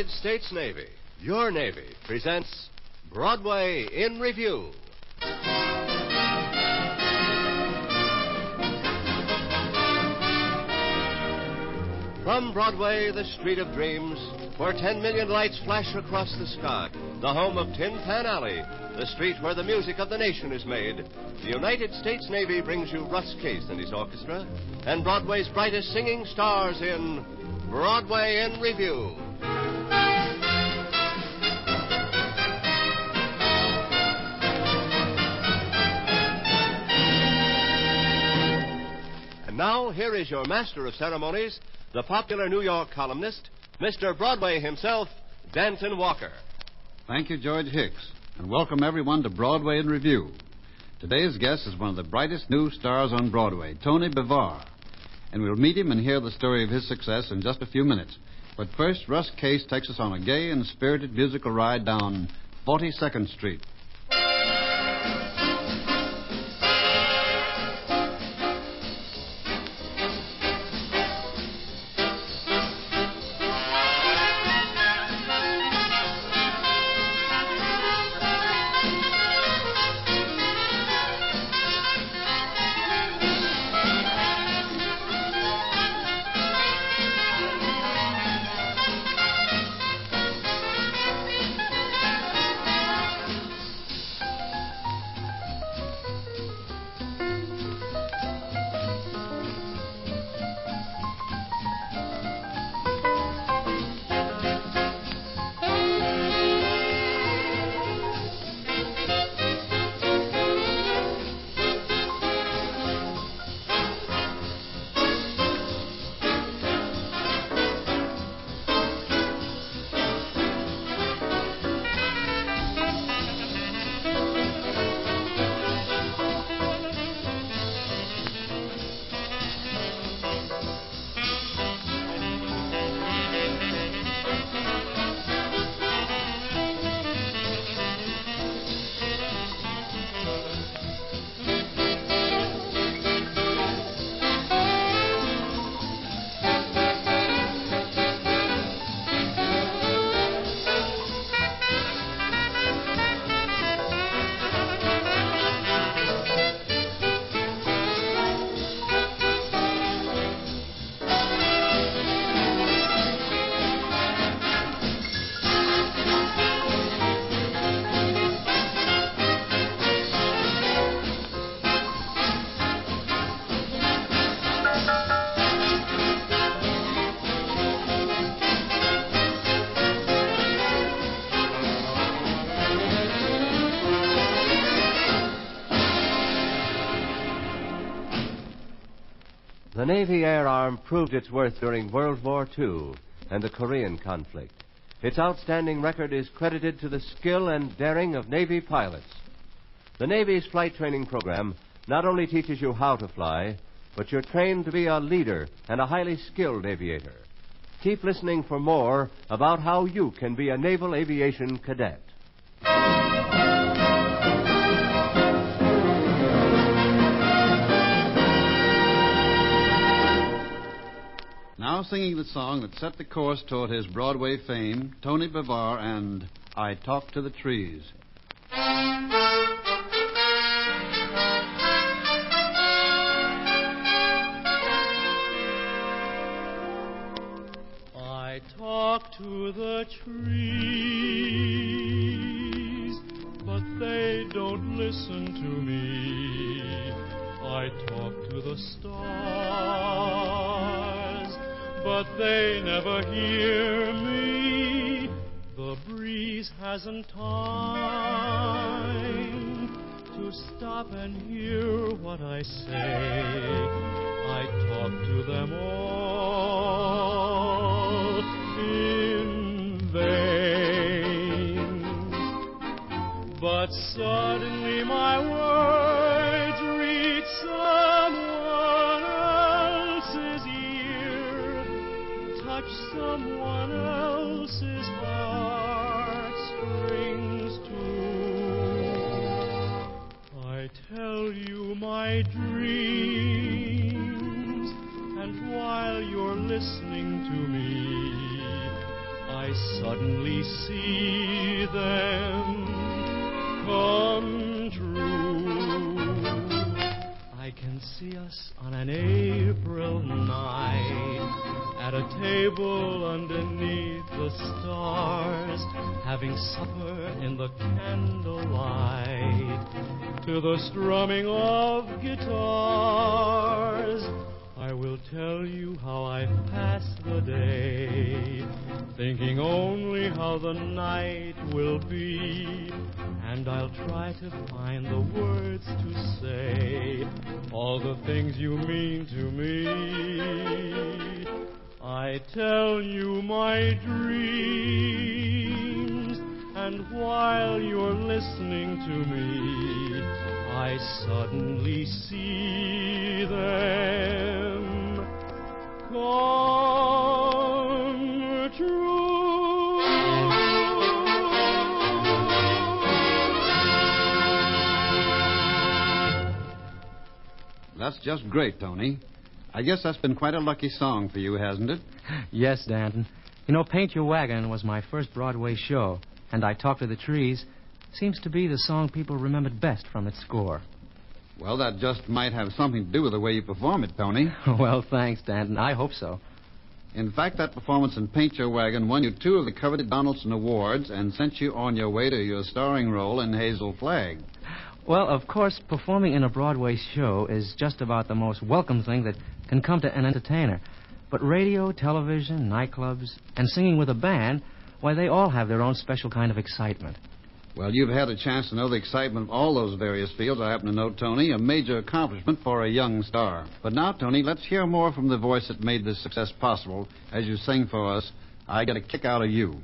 United States Navy, your Navy, presents Broadway in Review. From Broadway, the street of dreams, where 10 million lights flash across the sky, the home of Tin Pan Alley, the street where the music of the nation is made, the United States Navy brings you Russ Case and his orchestra, and Broadway's brightest singing stars in Broadway in Review. And now, here is your master of ceremonies, the popular New York columnist, Mr. Broadway himself, Danton Walker. Thank you, George Hicks, and welcome everyone to Broadway in Review. Today's guest is one of the brightest new stars on Broadway, Tony Bivar, and we'll meet him and hear the story of his success in just a few minutes. But first, Russ Case takes us on a gay and spirited musical ride down 42nd Street. The Navy Air Arm proved its worth during World War II and the Korean conflict. Its outstanding record is credited to the skill and daring of Navy pilots. The Navy's flight training program not only teaches you how to fly, but you're trained to be a leader and a highly skilled aviator. Keep listening for more about how you can be a naval aviation cadet. Now singing the song that set the course toward his Broadway fame, Tony Bivar and I Talk to the Trees. I talk to the trees, but they don't listen to me. I talk to the stars, but they never hear me. The breeze hasn't time to stop and hear what I say. I talk to them all in vain. But suddenly my words reach someone else's ear, touch someone else's heartstrings too. I tell you my dreams, and while you're listening to me, I suddenly see them come true. I can see us on an April night at a table underneath the stars, having supper in the candlelight to the strumming of guitars. I will tell you how I passed the day, thinking only how the night will be, and I'll try to find the words to say all the things you mean to me. I tell you my dreams, and while you're listening to me, I suddenly see them come true. That's just great, Tony. I guess that's been quite a lucky song for you, hasn't it? Yes, Danton. You know, Paint Your Wagon was my first Broadway show, and I Talk to the Trees seems to be the song people remembered best from its score. Well, that just might have something to do with the way you perform it, Tony. Well, thanks, Danton. I hope so. In fact, that performance in Paint Your Wagon won you 2 of the coveted Donaldson Awards and sent you on your way to your starring role in Hazel Flag. Well, of course, performing in a Broadway show is just about the most welcome thing that can come to an entertainer. But radio, television, nightclubs, and singing with a band, why, they all have their own special kind of excitement. Well, you've had a chance to know the excitement of all those various fields, I happen to know, Tony. A major accomplishment for a young star. But now, Tony, let's hear more from the voice that made this success possible as you sing for us, I Get a Kick Out of You.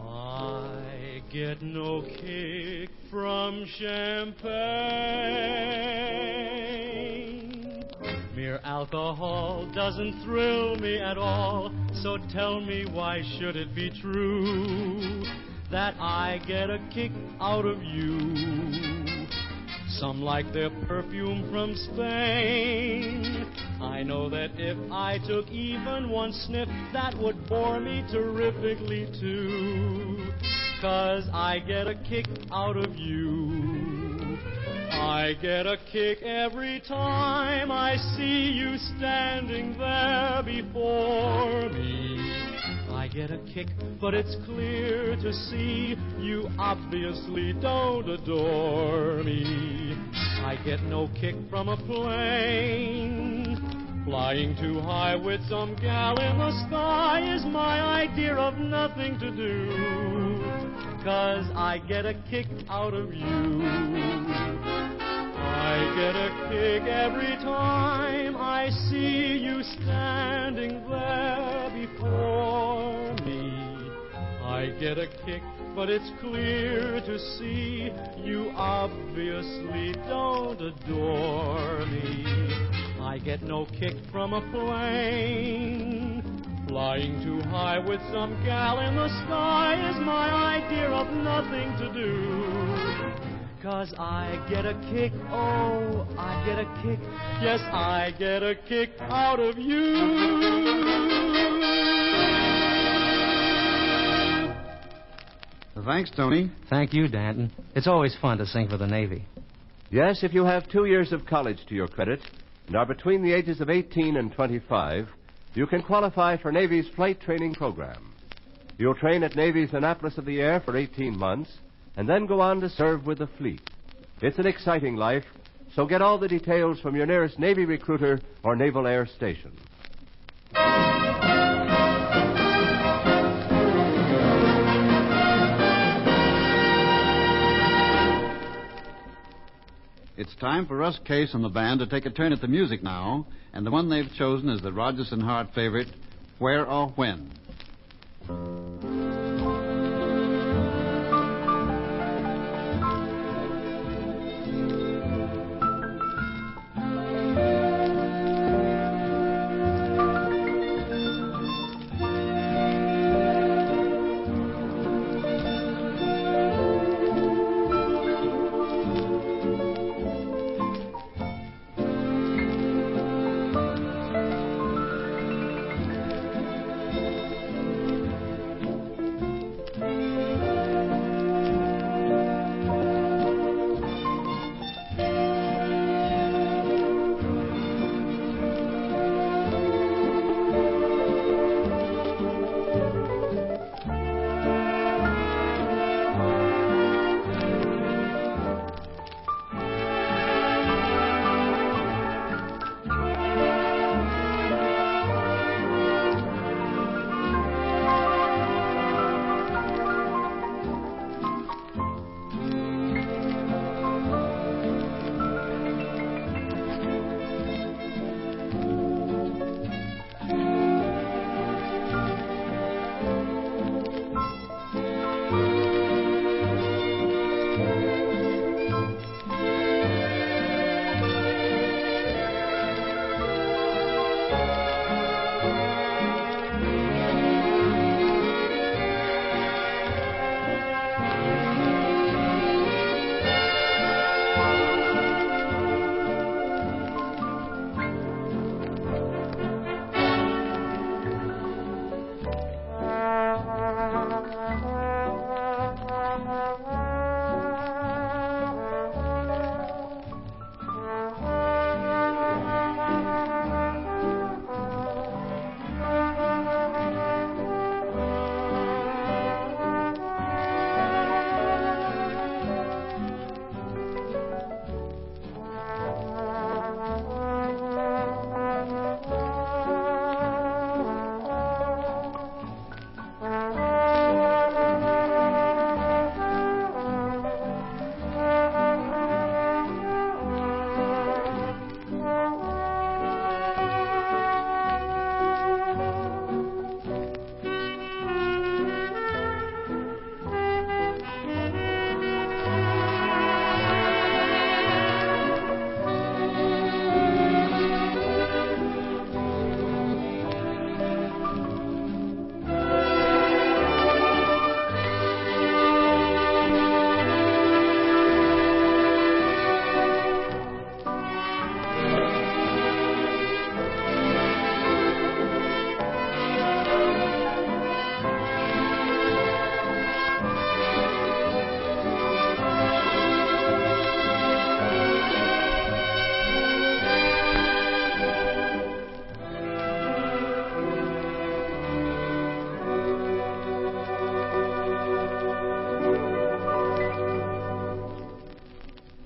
I get no kick from champagne. Mere alcohol doesn't thrill me at all, so tell me, why should it be true that I get a kick out of you? Some like their perfume from Spain. I know that if I took even one sniff, that would bore me terrifically too. 'Cause I get a kick out of you. I get a kick every time I see you standing there before me. I get a kick, but it's clear to see you obviously don't adore me. I get no kick from a plane. Flying too high with some gal in the sky is my idea of nothing to do. 'Cause I get a kick out of you. I get a kick every time I see you standing there before me. I get a kick, but it's clear to see you obviously don't adore me. I get no kick from a plane. Flying too high with some gal in the sky is my idea of nothing to do. 'Cause I get a kick, oh, I get a kick, yes, I get a kick out of you. Thanks, Tony. Thank you, Danton. It's always fun to sing for the Navy. Yes, if you have 2 years of college to your credit and are between the ages of 18 and 25, you can qualify for Navy's flight training program. You'll train at Navy's Annapolis of the Air for 18 months and then go on to serve with the fleet. It's an exciting life, so get all the details from your nearest Navy recruiter or Naval Air Station. It's time for Russ Case and the band to take a turn at the music now, and the one they've chosen is the Rodgers and Hart favorite, Where or When.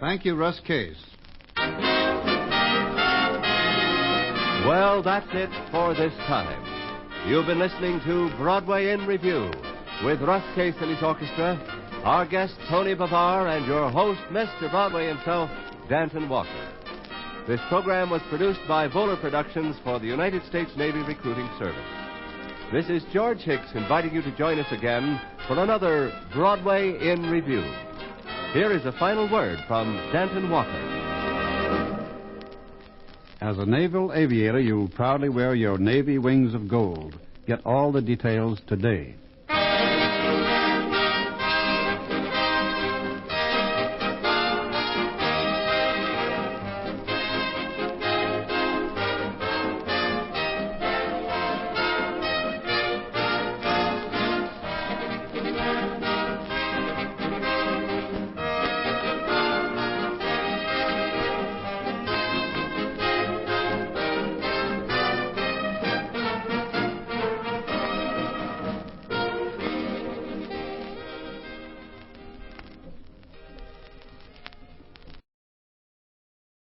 Thank you, Russ Case. Well, that's it for this time. You've been listening to Broadway in Review with Russ Case and his orchestra, our guest Tony Bavar, and your host, Mr. Broadway himself, Danton Walker. This program was produced by Voller Productions for the United States Navy Recruiting Service. This is George Hicks inviting you to join us again for another Broadway in Review. Here is a final word from Danton Walker. As a naval aviator, you'll proudly wear your Navy wings of gold. Get all the details today.